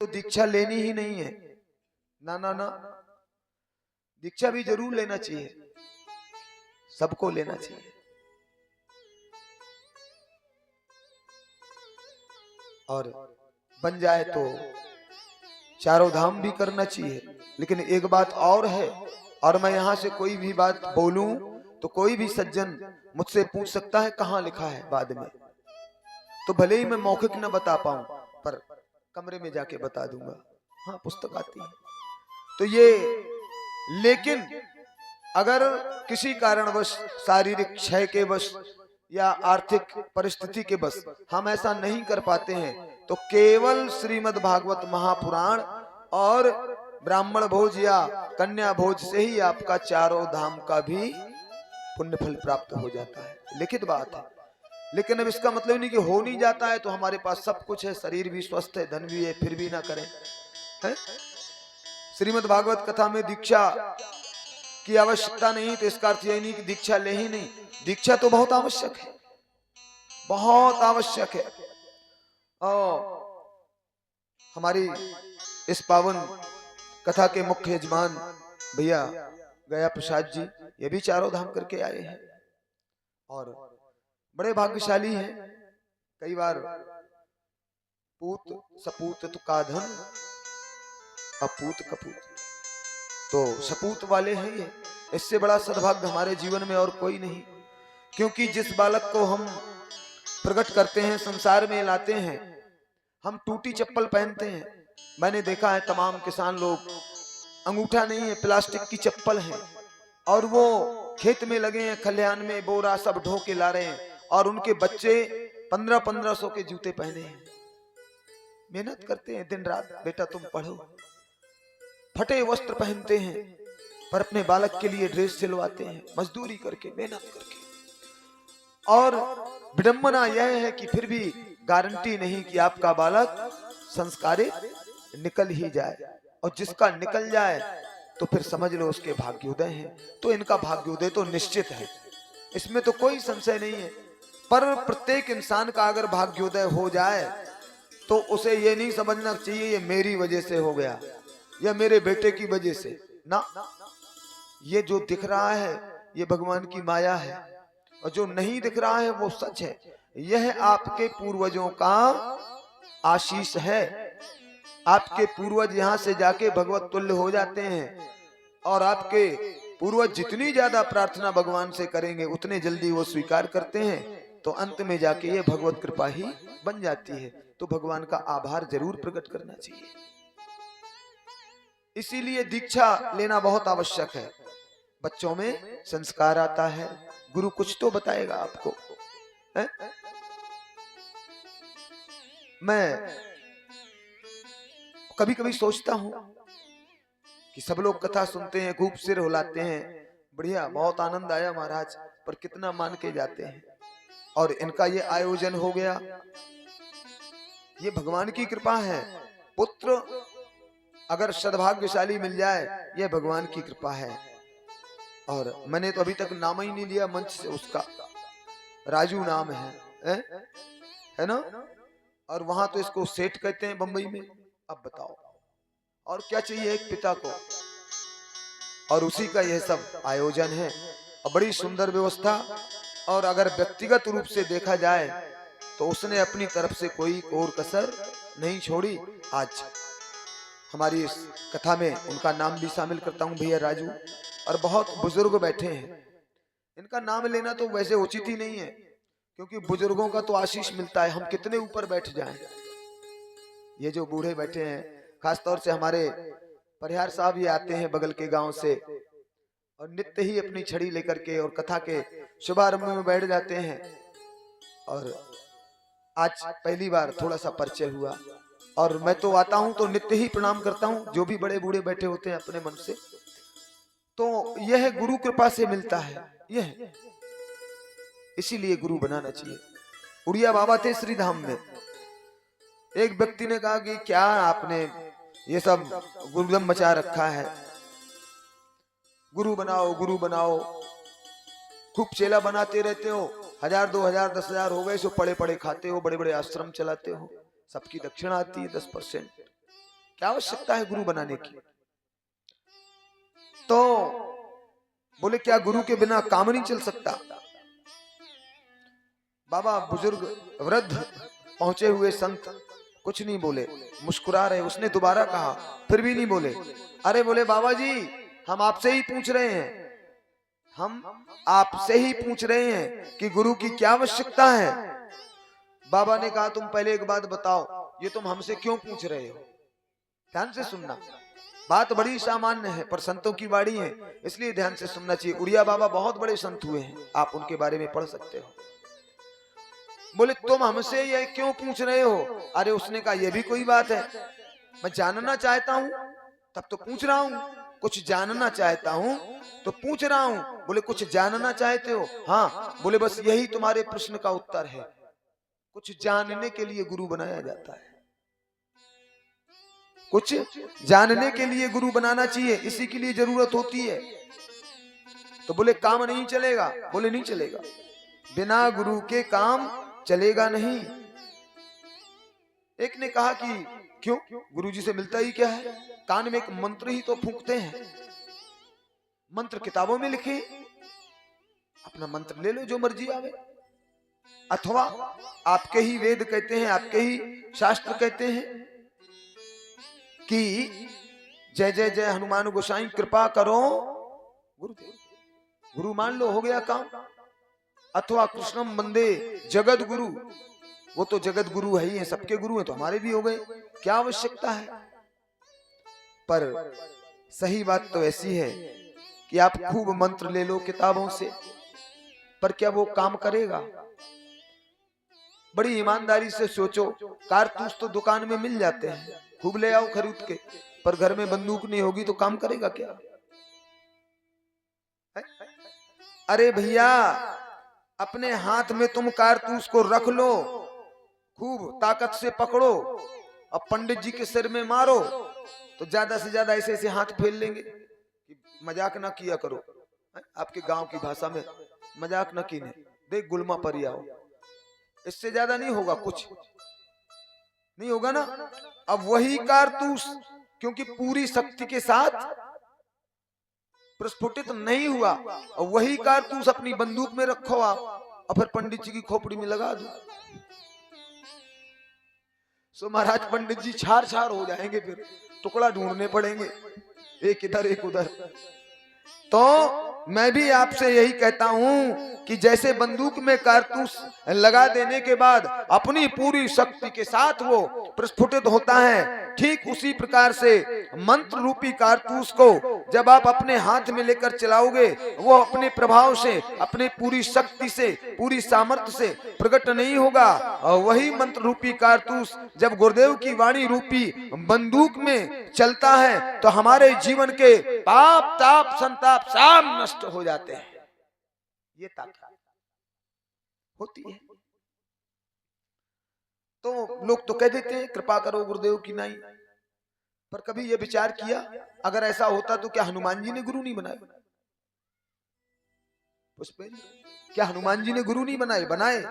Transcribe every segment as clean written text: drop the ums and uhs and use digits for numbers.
तो दीक्षा लेनी ही नहीं है। ना ना ना, दीक्षा भी जरूर लेना चाहिए, सबको लेना चाहिए। और बन जाए तो चारों धाम भी करना चाहिए। लेकिन एक बात और है, और मैं यहां से कोई भी बात बोलूं तो कोई भी सज्जन मुझसे पूछ सकता है कहां लिखा है बाद में, तो भले ही मैं मौखिक न बता पाऊं पर कमरे में जाके बता दूंगा। हाँ, पुस्तक आती है तो ये। लेकिन अगर किसी कारणवश, शारीरिक क्षय के वश या आर्थिक परिस्थिति के बस हम ऐसा नहीं कर पाते हैं, तो केवल श्रीमद् भागवत महापुराण और ब्राह्मण भोज या कन्या भोज से ही आपका चारों धाम का भी पुण्य फल प्राप्त हो जाता है। लिखित बात है। लेकिन अब इसका मतलब नहीं कि हो नहीं जाता है तो हमारे पास सब कुछ है, शरीर भी स्वस्थ है, धन भी है, फिर भी ना करें है? श्रीमद् भागवत कथा में दीक्षा की आवश्यकता नहीं, तो इसका अर्थ यही नहीं कि दीक्षा ले ही नहीं। दीक्षा तो बहुत आवश्यक है, बहुत आवश्यक है। और हमारी इस पावन कथा के मुख्य यजमान भैया गया प्रसाद जी, ये भी चारों धाम करके आए हैं और बड़े भाग्यशाली हैं। कई बार पूत सपूत तो का धन, अपूत कपूत, तो सपूत वाले हैं ये। इससे बड़ा सद्भाग्य हमारे जीवन में और कोई नहीं। क्योंकि जिस बालक को हम प्रकट करते हैं, संसार में लाते हैं, हम टूटी चप्पल पहनते हैं। मैंने देखा है तमाम किसान लोग, अंगूठा नहीं है, प्लास्टिक की चप्पल है, और वो खेत में लगे हैं, खलिहान में बोरा सब ढो के ला रहे हैं, और उनके बच्चे 1500 के जूते पहने हैं। मेहनत करते हैं दिन रात, बेटा तुम पढ़ो, फटे वस्त्र पहनते हैं, पर अपने बालक के लिए ड्रेस सिलवाते हैं, मजदूरी करके, मेहनत करके। और विडंबना यह है कि फिर भी गारंटी नहीं कि आपका बालक संस्कारित निकल ही जाए, और जिसका निकल जाए तो फिर समझ लो उसके भाग्योदय है। तो इनका भाग्योदय तो निश्चित है, इसमें तो कोई संशय नहीं है। पर प्रत्येक इंसान का अगर भाग्योदय हो जाए तो उसे ये नहीं समझना चाहिए ये मेरी वजह से हो गया या मेरे बेटे की वजह से ना। ये जो दिख रहा है ये भगवान की माया है, और जो नहीं दिख रहा है वो सच है। यह आपके पूर्वजों का आशीष है। आपके पूर्वज यहाँ से जाके भगवत तुल्य हो जाते हैं, और आपके पूर्वज जितनी ज्यादा प्रार्थना भगवान से करेंगे उतने जल्दी वो स्वीकार करते हैं, तो अंत में जाके ये भगवत कृपा ही बन जाती है। तो भगवान का आभार जरूर प्रकट करना चाहिए। इसीलिए दीक्षा लेना बहुत आवश्यक है। बच्चों में संस्कार आता है, गुरु कुछ तो बताएगा आपको है? मैं कभी कभी सोचता हूं कि सब लोग कथा सुनते हैं, खूब सिर हिलाते हैं, बढ़िया, बहुत आनंद आया महाराज, पर कितना मान के जाते हैं। और इनका ये आयोजन हो गया, ये भगवान की कृपा है। पुत्र अगर सद्भाग्यशाली मिल जाए, यह भगवान की कृपा है। और मैंने तो अभी तक नाम ही नहीं लिया मंच से उसका, राजू नाम है ना? और वहां तो इसको सेठ कहते हैं बंबई में। अब बताओ और क्या चाहिए एक पिता को, और उसी का यह सब आयोजन है, और बड़ी सुंदर व्यवस्था। और अगर व्यक्तिगत रूप से देखा जाए तो उसने अपनी तरफ से कोई कोर कसर नहीं छोड़ी। आज हमारी इस कथा में उनका नाम भी शामिल करता हूं, भैया राजू। और बहुत बुजुर्ग बैठे हैं, इनका नाम लेना तो वैसे उचित ही नहीं है, क्योंकि बुजुर्गों का तो आशीष मिलता है, हम कितने ऊपर बैठ जाएं। ये जो बूढ़े बैठे हैं, खासतौर से हमारे परिहार साहब ये आते हैं बगल के गांव से, और नित्य ही अपनी छड़ी लेकर के और कथा के शुभारंभ में बैठ जाते हैं। और आज पहली बार थोड़ा सा परिचय हुआ, और मैं तो आता हूं तो नित्य ही प्रणाम करता हूं, जो भी बड़े बूढ़े बैठे होते हैं अपने मन से। तो यह गुरु कृपा से मिलता है, यह इसीलिए गुरु बनाना चाहिए। उड़िया बाबा थे श्री धाम में, एक व्यक्ति ने कहा कि क्या आपने ये सब गुरुदम मचा रखा है, गुरु बनाओ गुरु बनाओ, खूब चेला बनाते रहते हो, 1000 2000 10,000 हो गए सो पड़े पड़े खाते हो, बड़े बड़े आश्रम चलाते हो, सबकी दक्षिणा आती है 10%। क्या आवश्यकता है गुरु बनाने की? तो बोले क्या गुरु के बिना काम नहीं चल सकता? बाबा बुजुर्ग वृद्ध पहुंचे हुए संत कुछ नहीं बोले, मुस्कुरा रहे। उसने दोबारा कहा, फिर भी नहीं बोले। अरे बोले बाबा जी, हम आपसे ही पूछ रहे हैं, हम आपसे ही पूछ रहे हैं कि गुरु की क्या आवश्यकता है। बाबा ने कहा, तुम पहले एक बात बताओ, ये तुम हमसे क्यों पूछ रहे हो? ध्यान से सुनना, बात बड़ी सामान्य है पर संतों की वाणी है, इसलिए ध्यान से सुनना चाहिए। उड़िया बाबा बहुत बड़े संत हुए हैं, आप उनके बारे में पढ़ सकते हो। बोले तुम हमसे ये क्यों पूछ रहे हो? अरे उसने कहा, ये भी कोई बात है, मैं जानना चाहता हूं तब तो पूछ रहा हूं, कुछ जानना चाहता हूं तो पूछ रहा हूं। बोले कुछ जानना चाहते हो? हाँ। बोले बस यही तुम्हारे प्रश्न का उत्तर है। कुछ जानने के लिए गुरु बनाया जाता है, कुछ जानने के लिए गुरु बनाना चाहिए, इसी के लिए जरूरत होती है। तो बोले काम नहीं चलेगा? बोले नहीं चलेगा, बिना गुरु के काम चलेगा नहीं। एक ने कहा कि क्यों, गुरुजी से मिलता ही क्या है? कान में एक मंत्र ही तो फूंकते हैं, मंत्र किताबों में लिखे, अपना मंत्र ले लो जो मर्जी आवे। अथवा आपके ही वेद कहते हैं, आपके ही शास्त्र कहते हैं कि जय जय जय हनुमान गोसाई कृपा करो गुरुदेव, गुरु मान लो, हो गया काम। अथवा कृष्णम वंदे जगत गुरु, वो तो जगत गुरु है ही है, सबके गुरु हैं, तो हमारे भी हो गए, क्या आवश्यकता है? पर सही बात तो ऐसी है कि आप खूब मंत्र ले लो किताबों से, पर क्या वो काम करेगा? बड़ी ईमानदारी से सोचो, कारतूस तो दुकान में मिल जाते हैं, खूब ले आओ खरीद के, पर घर में बंदूक नहीं होगी तो काम करेगा क्या? अरे भैया, अपने हाथ में तुम कारतूस को रख लो, खूब ताकत से पकड़ो और पंडित जी के सिर में मारो तो ज्यादा से ज्यादा ऐसे ऐसे हाथ फेल लेंगे कि मजाक ना किया करो। आपके गांव की भाषा में मजाक ना कीने, देख गुलमा पर आओ, इससे ज्यादा नहीं होगा, कुछ नहीं होगा ना। अब वही कारतूस क्योंकि पूरी शक्ति के साथ प्रस्फुटित नहीं हुआ, और वही कारतूस अपनी बंदूक में रखो आप और फिर पंडित जी की खोपड़ी में लगा दो, सो महाराज पंडित जी छार छार हो जाएंगे, फिर टुकड़ा ढूंढने पड़ेंगे, एक इधर एक उधर। तो मैं भी आपसे यही कहता हूं कि जैसे बंदूक में कारतूस लगा देने के बाद अपनी पूरी शक्ति के साथ वो प्रस्फुटित होता है, ठीक उसी प्रकार से मंत्र रूपी कारतूस को जब आप अपने हाथ में लेकर चलाओगे, वो अपने प्रभाव से, अपने पूरी शक्ति से, पूरी सामर्थ्य से प्रकट नहीं होगा। और वही मंत्र रूपी कारतूस जब गुरुदेव की वाणी रूपी बंदूक में चलता है तो हमारे जीवन के पाप ताप संताप सब नष्ट हो जाते हैं। ये ताकत होती है। तो लोग तो कह देते हैं कृपा करो गुरुदेव की नहीं, पर कभी ये विचार किया अगर ऐसा होता तो क्या हनुमान जी ने गुरु नहीं बनाए? क्या हनुमान जी ने गुरु नहीं बनाए? बनाए।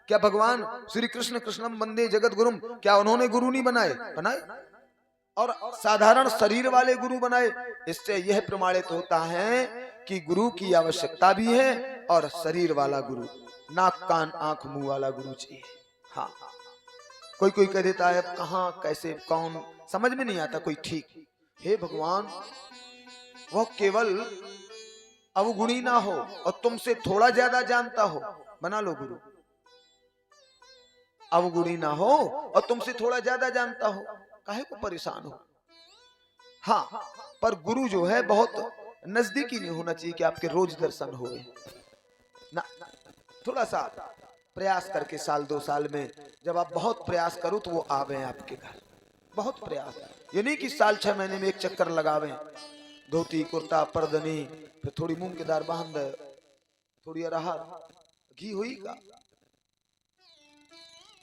क्या भगवान श्री कृष्ण कृष्णम वंदे जगत गुरुम, क्या उन्होंने गुरु नहीं बनाए? बनाए। और साधारण शरीर वाले गुरु बनाए। इससे यह प्रमाणित होता है कि गुरु की आवश्यकता भी है और शरीर वाला गुरु, नाक कान आंख मुंह वाला गुरु चाहिए। हाँ, कोई कोई कह देता है कहाँ कैसे कौन, समझ में नहीं आता कोई ठीक। हे भगवान, वह केवल अवगुणी ना हो और तुमसे थोड़ा ज्यादा जानता हो, बना लो गुरु। अवगुणी ना हो और तुमसे थोड़ा ज्यादा जानता हो, काहे को परेशान हो? हाँ, पर गुरु जो है बहुत नजदीकी नहीं होना चाहिए कि आपके रोज दर्शन हो ना, थोड़ा सा प्रयास करके साल 2 साल में जब आप बहुत प्रयास करो तो वो आवे आपके घर, बहुत प्रयास। ये नहीं कि साल 6 महीने में एक चक्कर लगावे, धोती कुर्ता परदनी, फिर थोड़ी मूंग की दाल बांध, थोड़ी अरहर घी हुई का,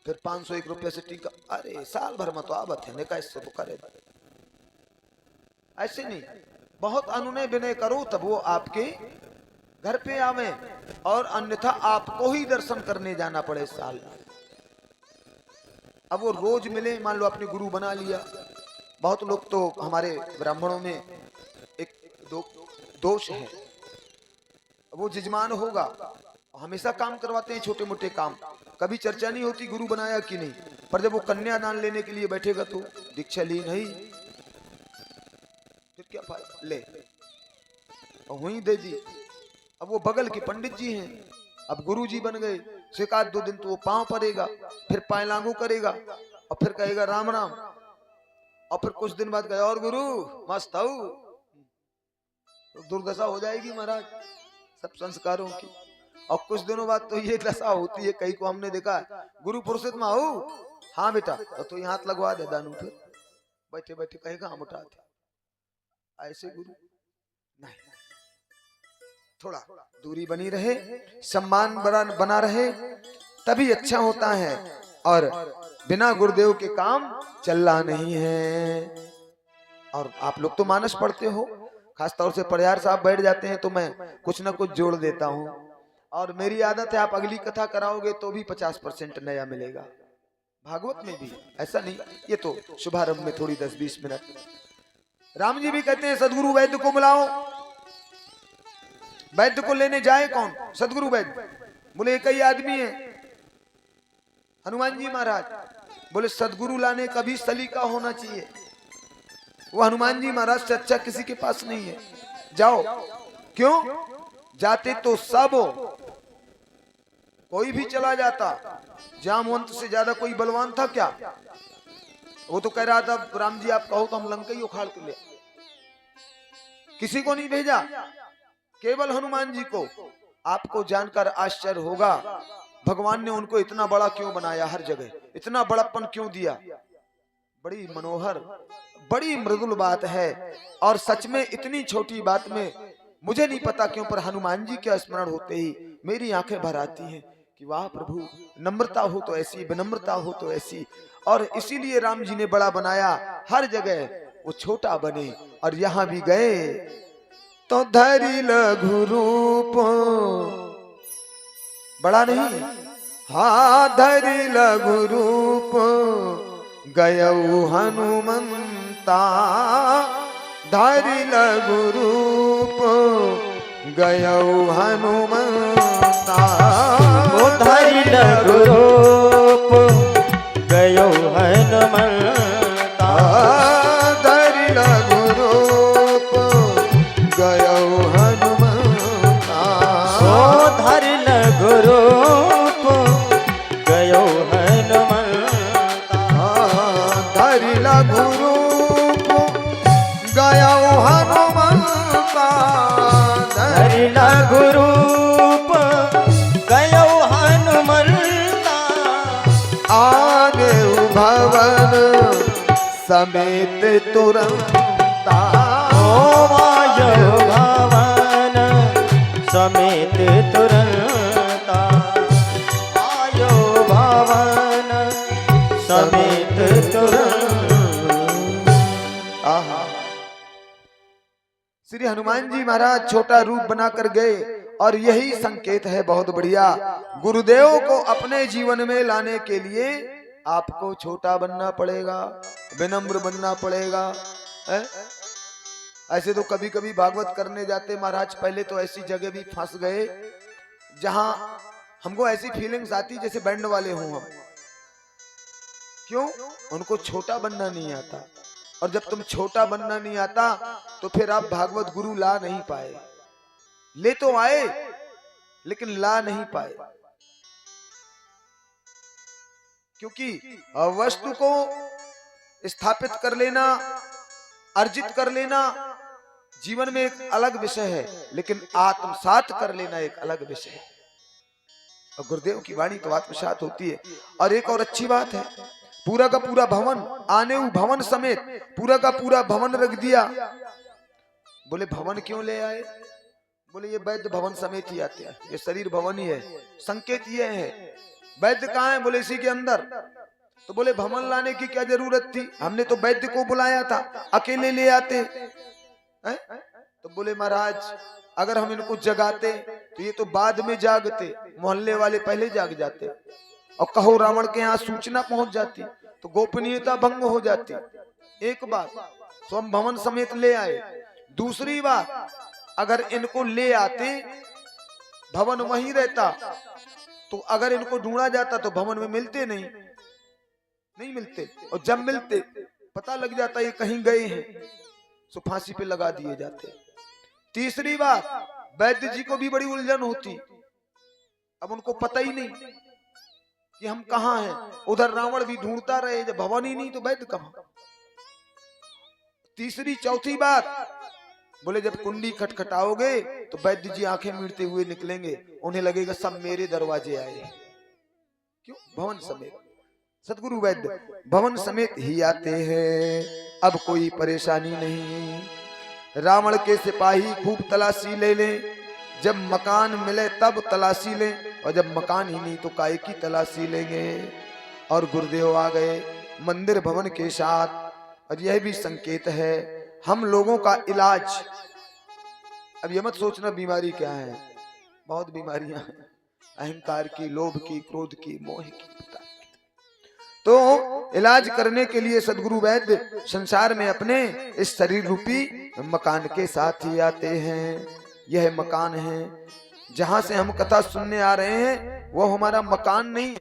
फिर 501 रुपये से टीका। अरे साल भर में तो आवत है, निका इससे तो करे, ऐसे नहीं। बहुत अनुनय विनय करो तब वो आपके घर पे आवे, और अन्यथा आपको ही दर्शन करने जाना पड़े साल। अब वो रोज मिले, मान लो आपने गुरु बना लिया, बहुत लोग तो हमारे ब्राह्मणों में एक दोष है, वो जजमान होगा, हमेशा काम करवाते हैं छोटे मोटे काम, कभी चर्चा नहीं होती गुरु बनाया कि नहीं, पर जब वो कन्यादान लेने के लिए बैठेगा तो दीक्षा ली नहीं, फिर क्या फायदा, ले वहीं दे दी। अब वो बगल के पंडित जी हैं, अब गुरु जी बन गए, एकाध 2 दिन तो वो पांव पड़ेगा, फिर पाए लागू करेगा और फिर कहेगा राम राम, और फिर कुछ दिन बाद कहेगा और गुरु मस्त हो, तो दुर्दशा हो जाएगी महाराज सब संस्कारों की। और कुछ दिनों बाद तो ये दशा होती है, कई को हमने देखा है, गुरु पुरुषोत्तम हो, हाँ बेटा, तो ये हाथ लगवा दे दानू, फिर बैठे बैठे कहेगा हम उठाते, ऐसे गुरु नहीं, थोड़ा दूरी बनी रहे, सम्मान बना रहे, तभी अच्छा होता है। और बिना गुरुदेव के काम चलना नहीं है। और आप लोग तो मानस पढ़ते हो, खास तौर से परिहार साहब बैठ जाते हैं तो मैं कुछ ना कुछ जोड़ देता हूँ, और मेरी आदत है आप अगली कथा कराओगे तो भी 50% नया मिलेगा, भागवत में भी, ऐसा नहीं, ये तो शुभारंभ में थोड़ी 10-20 मिनट। राम जी भी कहते हैं सदगुरु वैद्य को बुलाओ, वैद्य को लेने जाए कौन, सदगुरु वैद्य, बोले एक ही आदमी है, हनुमान जी महाराज, बोले सदगुरु लाने का भी सलीका होना चाहिए, वो हनुमान जी महाराज से अच्छा किसी के पास नहीं है, जाओ। क्यों जाते तो सब कोई भी चला जाता, जामवंत से ज्यादा कोई बलवान था क्या, वो तो कह रहा था राम जी आप कहो तो हम लंका ही उखाड़ के ले, किसी को नहीं भेजा, केवल हनुमान जी को। आपको जानकर आश्चर्य होगा भगवान ने उनको इतना बड़ा क्यों बनाया, हर जगह इतना बड़प्पन क्यों दिया, बड़ी मनोहर बड़ी मृदुल बात है। और सच में इतनी छोटी बात में मुझे नहीं पता क्यों, पर हनुमान जी के स्मरण होते ही मेरी आंखें भर आती हैं कि वाह प्रभु, नम्रता हो तो ऐसी, विनम्रता हो तो ऐसी। और इसीलिए राम जी ने बड़ा बनाया, हर जगह वो छोटा बने। और यहाँ भी गए तो धरी लघु रूप, बड़ा नहीं, हाँ धरी लघु रूप गयऊ हनुमंता, धरी लघु रूप गयऊ हनुमंता, ओ धरी लघु रूप गयऊ हनुमंता, धरी लघु रूप गयऊ हनुमंता, ओ धरी लघु रूप गयऊ हनुमंता, धरी लघु रूप गयऊ हनुमंता, धरी लघु रूप गयऊ हनुमंता, आगे भवन समेत तुरंता, ओ आयो भवन समेत तुरंता, आयो भवन समेत तुरंता। आहा। श्री हनुमान जी महाराज छोटा रूप बनाकर गए, और यही संकेत है बहुत बढ़िया, गुरुदेव को अपने जीवन में लाने के लिए आपको छोटा बनना पड़ेगा, विनम्र बनना पड़ेगा। ऐसे तो कभी कभी भागवत करने जाते महाराज, पहले तो ऐसी जगह भी फंस गए जहां हमको ऐसी फीलिंग्स आती जैसे बैंड वाले हों हम। क्यों? उनको छोटा बनना नहीं आता, और जब तुम छोटा बनना नहीं आता तो फिर आप भागवत गुरु ला नहीं पाए, ले तो आए लेकिन ला नहीं पाए, क्योंकि वस्तु को स्थापित कर लेना, अर्जित कर लेना जीवन में एक अलग विषय है, लेकिन आत्मसात कर लेना एक अलग विषय है। और गुरुदेव की वाणी तो आत्मसात होती है। और एक और अच्छी बात है, पूरा का पूरा भवन, आने भवन समेत पूरा का पूरा भवन रख दिया। बोले भवन क्यों ले आए? बोले ये वैद्य भवन समेत ही आते हैं, ये शरीर भवन ही है। संकेत ये है, वैद्य कहाँ है? बोले इसी के अंदर। तो बोले भवन लाने की क्या जरूरत थी, हमने तो वैद्य को बुलाया था, अकेले ले आते है? तो बोले महाराज अगर हम इनको जगाते तो ये तो बाद में जागते, मोहल्ले वाले पहले जाग जाते, और कहो रावण के यहाँ सूचना पहुंच जाती तो गोपनीयता भंग हो जाती। एक बात तो हम भवन समेत ले आए। दूसरी बात, अगर इनको ले आते भवन वहीं रहता, तो अगर इनको ढूंढा जाता तो भवन में मिलते नहीं मिलते, और जब मिलते पता लग जाता ये कहीं गए हैं तो फांसी पे लगा दिए जाते। तीसरी बात, वैद्य जी को भी बड़ी उलझन होती, अब उनको पता ही नहीं कि हम कहाँ हैं। उधर रावण भी ढूंढता रहे, जब भवन ही नहीं तो वैद्य कहाँ। तीसरी चौथी बात, बोले जब कुंडी खटखटाओगे तो वैद्य जी आंखें मीटते हुए निकलेंगे, उन्हें लगेगा सब मेरे दरवाजे आए। क्यों? भवन समेत। सतगुरु वैद्य भवन समेत ही आते हैं, अब कोई परेशानी नहीं। रावण के सिपाही खूब तलाशी ले लें, जब मकान मिले तब तलाशी लें, और जब मकान ही नहीं तो काय की तलाशी लेंगे। और गुरुदेव आ गए मंदिर भवन के साथ, और यह भी संकेत है हम लोगों का इलाज। अब ये मत सोचना बीमारी क्या है, बहुत बीमारियां हैं, अहंकार की, लोभ की, क्रोध की, मोह की, तो इलाज करने के लिए सदगुरु वैद्य संसार में अपने इस शरीर रूपी मकान के साथ ही आते हैं। यह मकान है जहां से हम कथा सुनने आ रहे हैं, वो हमारा मकान नहीं,